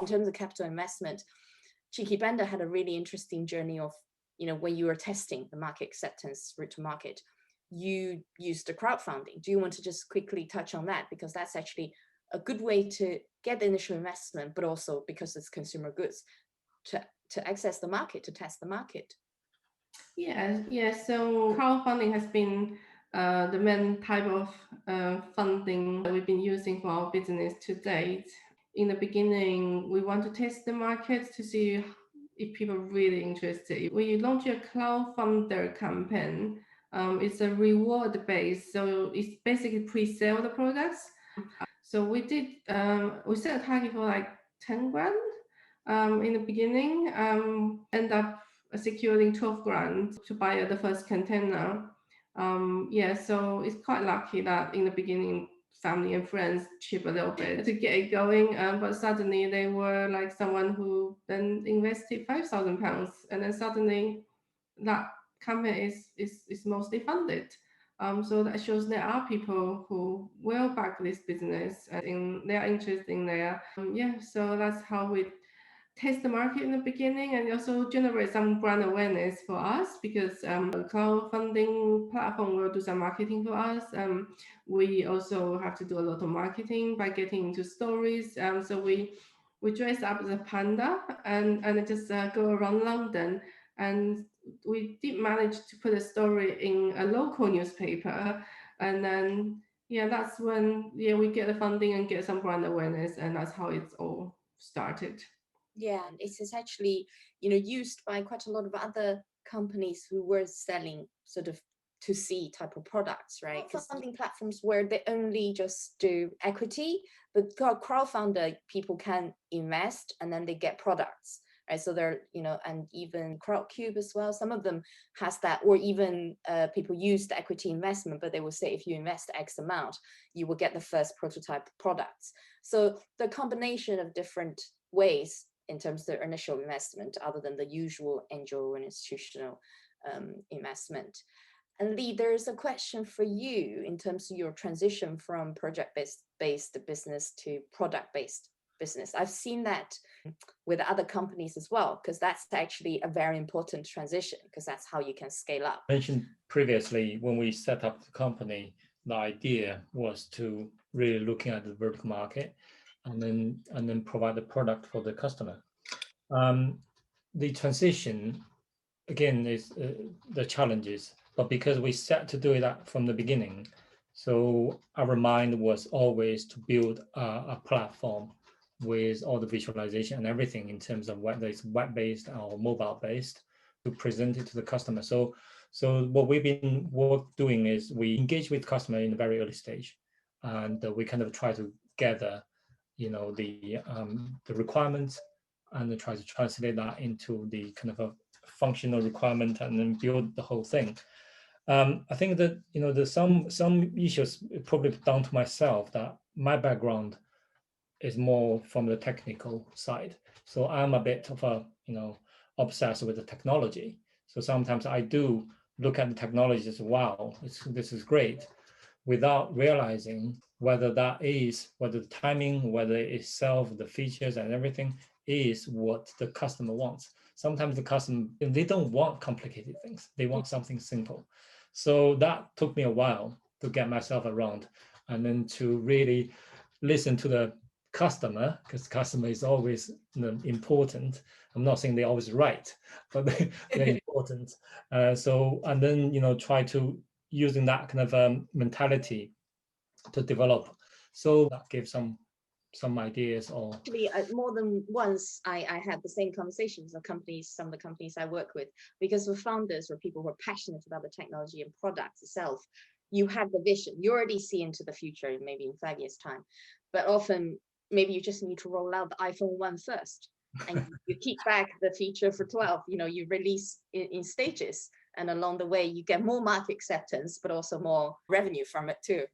In terms of capital investment, Cheeky Panda had a really interesting journey of, when you were testing the market acceptance route to market, you used the crowdfunding. Do you want to just quickly touch on that? Because that's actually a good way to get the initial investment, but also because it's consumer goods, to access the market, to test the market. Yeah. So crowdfunding has been the main type of funding that we've been using for our business to date. In the beginning, we want to test the market to see if people are really interested. We launched a crowdfunder campaign. It's a reward based, so it's basically pre-sale the products. So we set a target for like 10 grand in the beginning. End up securing 12 grand to buy the first container. So it's quite lucky that in the beginning family and friends chip a little bit to get it going, but suddenly they were like someone who then invested £5,000, and then suddenly that campaign is mostly funded. So that shows there are people who will back this business and they are interested in there. So that's how we test the market in the beginning, and also generate some brand awareness for us, because the crowdfunding platform will do some marketing for us. We also have to do a lot of marketing by getting into stories. So we dress up as a panda and just go around London, and we did manage to put a story in a local newspaper, and then that's when we get the funding and get some brand awareness, and that's how it's all started. Yeah, and it is actually, used by quite a lot of other companies who were selling sort of to C type of products, right? Because funding platforms where they only just do equity, but crowdfunder, people can invest and then they get products, right? So they're, and even Crowdcube as well, some of them has that, or even people use the equity investment, but they will say if you invest X amount, you will get the first prototype products. So the combination of different ways in terms of the initial investment, other than the usual angel and institutional investment. And Lee, there's a question for you in terms of your transition from project-based business to product-based business. I've seen that with other companies as well, because that's actually a very important transition, because that's how you can scale up. I mentioned previously, when we set up the company, the idea was to really looking at the vertical market and then provide the product for the customer. The transition, again, is the challenges, but because we set to do that from the beginning, so our mind was always to build a platform with all the visualization and everything in terms of whether it's web-based or mobile-based, to present it to the customer. So what we've been doing is we engage with customer in a very early stage, and we kind of try to gather, the requirements, and then try to translate that into the kind of a functional requirement, and then build the whole thing. I think that there's some issues probably down to myself, that my background is more from the technical side. So I'm a bit of a obsessed with the technology. So sometimes I do look at the technology as, wow, this is great, without realizing whether the timing, whether itself, the features and everything is what the customer wants. Sometimes the customer, they don't want complicated things. They want something simple. So that took me a while to get myself around, and then to really listen to the customer, because customer is always important. I'm not saying they're always right, but they're important. And then try to using that kind of mentality to develop. So that gives some ideas. Or actually, more than once I had the same conversations with some of the companies I work with, because the founders or people who are passionate about the technology and products itself, you have the vision, you already see into the future, maybe in 5 years time, but often maybe you just need to roll out the iPhone 1 first, and you keep back the feature for 12, you release in stages, and along the way you get more market acceptance, but also more revenue from it too.